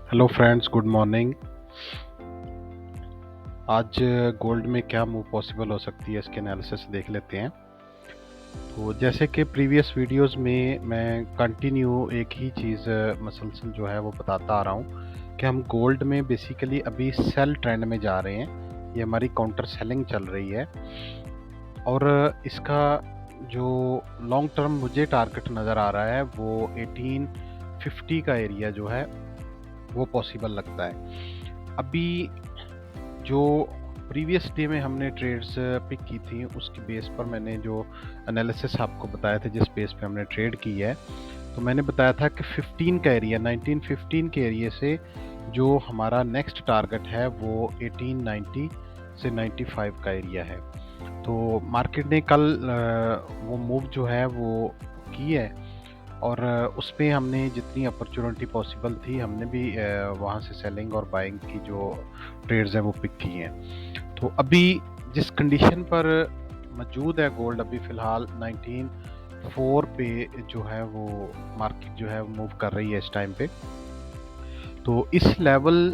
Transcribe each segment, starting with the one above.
Hello friends, good morning. आज gold में क्या मूव पॉसिबल हो सकती है, इसके एनालिसिस देख लेते हैं। तो जैसे कि प्रीवियस वीडियोस में मैं कंटिन्यू एक ही चीज़ मसलसल जो है वो बताता आ रहा हूँ कि हम गोल्ड में बेसिकली अभी सेल ट्रेंड में जा रहे हैं। ये हमारी काउंटर सेलिंग चल रही है और इसका जो लॉन्ग टर्म मुझे टारगेट नज़र आ रहा है वो 1850 का एरिया जो है वो पॉसिबल लगता है। अभी जो प्रीवियस डे में हमने ट्रेड्स पिक की थी उसकी बेस पर मैंने जो एनालिसिस आपको बताया था, जिस बेस पे हमने ट्रेड की है, तो मैंने बताया था कि 15 का एरिया 1915 के एरिया से जो हमारा नेक्स्ट टारगेट है वो 1890 से 95 का एरिया है। तो मार्केट ने कल वो मूव जो है वो की है और उस पे हमने जितनी अपॉर्चुनिटी पॉसिबल थी हमने भी वहाँ से सेलिंग और बाइंग की जो ट्रेड्स हैं वो पिक की हैं। तो अभी जिस कंडीशन पर मौजूद है गोल्ड, अभी फ़िलहाल 19.4 पे जो है वो मार्केट जो है मूव कर रही है इस टाइम पे। तो इस लेवल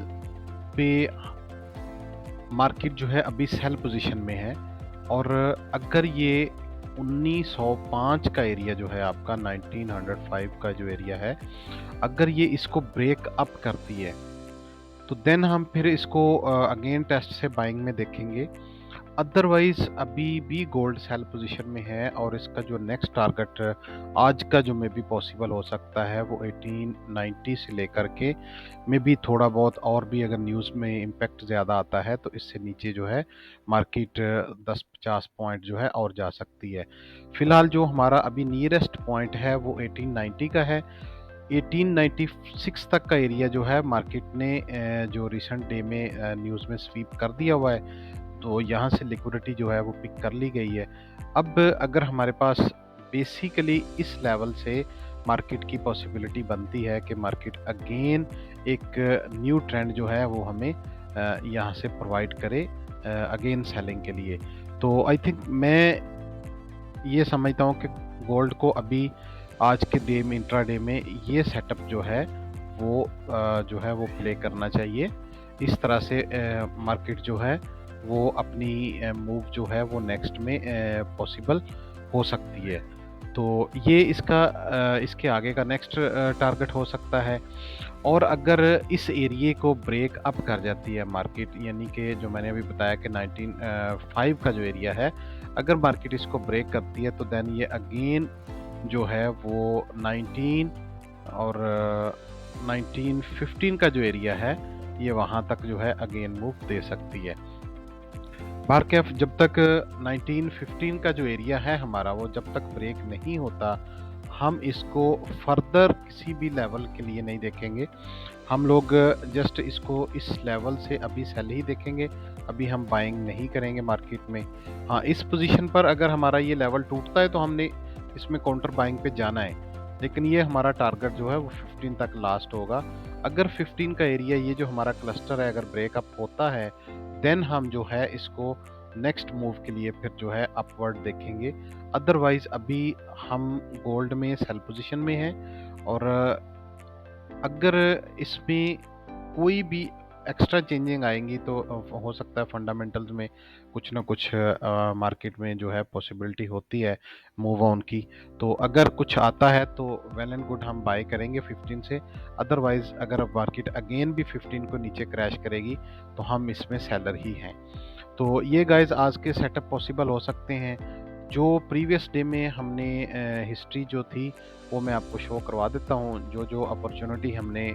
पे मार्केट जो है अभी सेल पोजीशन में है और अगर ये 1905 का एरिया जो है आपका 1905 का जो एरिया है, अगर ये इसको ब्रेक अप करती है तो देन हम फिर इसको अगेन टेस्ट से बाइंग में देखेंगे। अदरवाइज अभी भी गोल्ड सेल पोजीशन में है और इसका जो नेक्स्ट टारगेट आज का जो मे बी पॉसिबल हो सकता है वो 1890 से लेकर के में भी थोड़ा बहुत और भी अगर न्यूज़ में इम्पैक्ट ज़्यादा आता है तो इससे नीचे जो है मार्केट 10-50 पॉइंट जो है और जा सकती है। फिलहाल जो हमारा अभी नियरेस्ट पॉइंट है वो 1890 का है। 1896 तक का एरिया जो है मार्केट ने जो रिसेंट डे में न्यूज़ में स्वीप कर दिया हुआ है, तो यहाँ से लिक्विडिटी जो है वो पिक कर ली गई है। अब अगर हमारे पास बेसिकली इस लेवल से मार्केट की पॉसिबिलिटी बनती है कि मार्केट अगेन एक न्यू ट्रेंड जो है वो हमें यहाँ से प्रोवाइड करे अगेन सेलिंग के लिए। तो आई थिंक मैं ये समझता हूँ कि गोल्ड को अभी आज के डे में, इंट्राडे में, ये सेटअप जो है वो जो है वो प्ले करना चाहिए। इस तरह से मार्केट जो है वो अपनी मूव जो है वो नेक्स्ट में पॉसिबल हो सकती है। तो ये इसके आगे का नेक्स्ट टारगेट हो सकता है। और अगर इस एरिए को ब्रेक अप कर जाती है मार्केट, यानी कि जो मैंने अभी बताया कि 19.5 का जो एरिया है, अगर मार्केट इसको ब्रेक करती है तो देन ये अगेन जो है वो 19 और 1915 का जो एरिया है ये वहाँ तक जो है अगेन मूव दे सकती है। बारकेफ जब तक 1915 का जो एरिया है हमारा वो जब तक ब्रेक नहीं होता, हम इसको फर्दर किसी भी लेवल के लिए नहीं देखेंगे। हम लोग जस्ट इसको इस लेवल से अभी सेल ही देखेंगे, अभी हम बाइंग नहीं करेंगे मार्केट में। हाँ, इस पोजीशन पर अगर हमारा ये लेवल टूटता है तो हमने इसमें काउंटर बाइंग पे जाना है, लेकिन ये हमारा टारगेट जो है वो 15 तक लास्ट होगा। अगर 15 का एरिया, ये जो हमारा क्लस्टर है, अगर ब्रेकअप होता है देन हम जो है इसको नेक्स्ट मूव के लिए फिर जो है अपवर्ड देखेंगे। अदरवाइज अभी हम गोल्ड में सेल पोजीशन में हैं और अगर इसमें कोई भी एक्स्ट्रा चेंजिंग आएंगी तो हो सकता है फंडामेंटल्स में कुछ ना कुछ मार्केट में जो है पॉसिबिलिटी होती है मूव ऑन की। तो अगर कुछ आता है तो वेल एंड गुड, हम बाय करेंगे 15 से। अदरवाइज अगर मार्केट अगेन भी 15 को नीचे क्रैश करेगी तो हम इसमें सेलर ही हैं। तो ये गाइस आज के सेटअप पॉसिबल हो सकते हैं। जो प्रीवियस डे में हमने हिस्ट्री जो थी वो मैं आपको शो करवा देता हूँ, जो जो अपॉर्चुनिटी हमने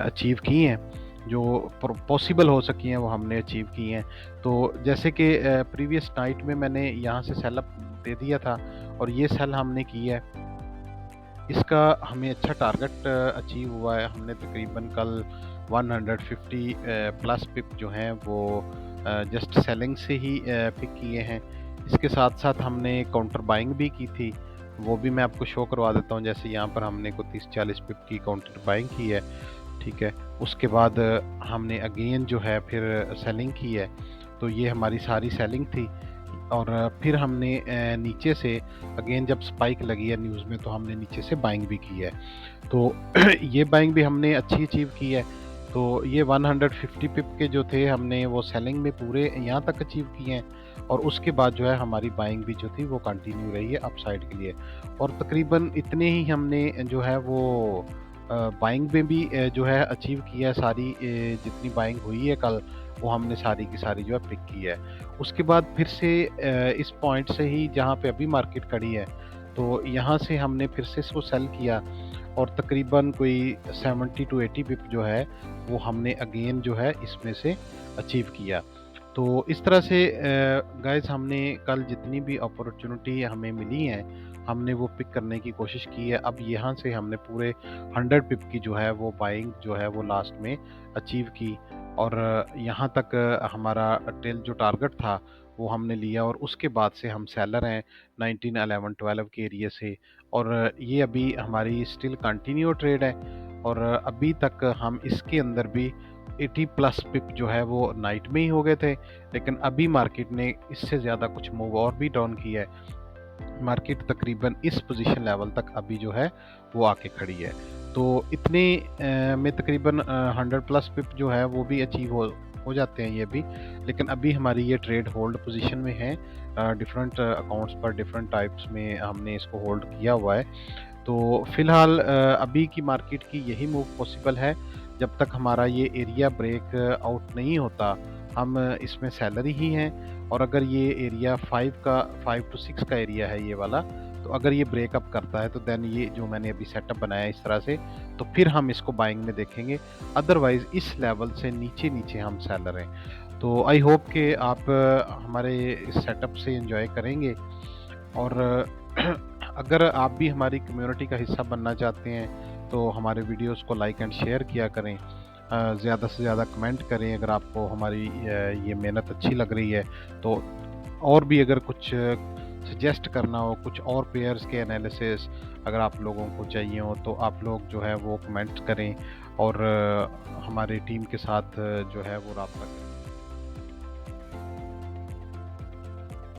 अचीव की हैं, जो पॉसिबल हो सकी हैं वो हमने अचीव की हैं। तो जैसे कि प्रीवियस नाइट में मैंने यहाँ से सेल अप दे दिया था और ये सेल हमने की है, इसका हमें अच्छा टारगेट अचीव हुआ है। हमने तकरीबन कल 150 प्लस पिप जो हैं वो जस्ट सेलिंग से ही पिक किए हैं। इसके साथ साथ हमने काउंटर बाइंग भी की थी, वो भी मैं आपको शो करवा देता हूँ। जैसे यहाँ पर हमने को 30-40 पिप की काउंटर बाइंग की है, ठीक है। उसके बाद हमने अगेन जो है फिर सेलिंग की है, तो ये हमारी सारी सेलिंग थी। और फिर हमने नीचे से अगेन जब स्पाइक लगी है न्यूज़ में तो हमने नीचे से बाइंग भी की है। तो ये बाइंग भी हमने अच्छी अचीव की है। तो ये 150 पिप के जो थे हमने वो सेलिंग में पूरे यहाँ तक अचीव किए हैं, और उसके बाद जो है हमारी बाइंग भी जो थी वो कंटिन्यू रही है अपसाइड के लिए। और तकरीबन इतने ही हमने जो है वो बाइंग में भी जो है अचीव किया है। सारी जितनी बाइंग हुई है कल, वो हमने सारी की सारी जो है पिक की है। उसके बाद फिर से इस पॉइंट से ही जहाँ पे अभी मार्केट खड़ी है, तो यहाँ से हमने फिर से इसको सेल किया, और तकरीबन कोई 70 टू 80 पिप जो है वो हमने अगेन जो है इसमें से अचीव किया। तो इस तरह से गाइस हमने कल जितनी भी अपॉर्चुनिटी हमें मिली हैं, हमने वो पिक करने की कोशिश की है। अब यहाँ से हमने पूरे 100 पिप की जो है वो बाइंग जो है वो लास्ट में अचीव की, और यहाँ तक हमारा टिल जो टारगेट था वो हमने लिया, और उसके बाद से हम सेलर हैं 19, 11, 12 के एरिया से। और ये अभी हमारी स्टिल कंटिन्यू ट्रेड है, और अभी तक हम इसके अंदर भी 80 प्लस पिप जो है वो नाइट में ही हो गए थे, लेकिन अभी मार्केट ने इससे ज़्यादा कुछ मूव और भी डाउन किया है। मार्केट तकरीबन इस पोजीशन लेवल तक अभी जो है वो आके खड़ी है। तो इतने में तकरीबन 100 प्लस पिप जो है वो भी अचीव हो जाते हैं ये भी। लेकिन अभी हमारी ये ट्रेड होल्ड पोजीशन में है, डिफरेंट अकाउंट्स पर डिफरेंट टाइप्स में हमने इसको होल्ड किया हुआ है। तो फिलहाल अभी की मार्केट की यही मूव पॉसिबल है। जब तक हमारा ये एरिया ब्रेक आउट नहीं होता, हम इसमें सेलर ही हैं। और अगर ये एरिया 5 टू 6 का एरिया है ये वाला, तो अगर ये ब्रेकअप करता है तो देन ये जो मैंने अभी सेटअप बनाया है इस तरह से, तो फिर हम इसको बाइंग में देखेंगे। अदरवाइज इस लेवल से नीचे नीचे हम सेलर हैं। तो आई होप कि आप हमारे इस सेटअप से एंजॉय करेंगे। और अगर आप भी हमारी कम्युनिटी का हिस्सा बनना चाहते हैं तो हमारे वीडियोस को लाइक एंड शेयर किया करें, ज़्यादा से ज़्यादा कमेंट करें अगर आपको हमारी ये मेहनत अच्छी लग रही है तो। और भी अगर कुछ सजेस्ट करना हो, कुछ और पेयर्स के एनालिसिस अगर आप लोगों को चाहिए हो, तो आप लोग जो है वो कमेंट करें, और हमारी टीम के साथ जो है वो रब्ता करें।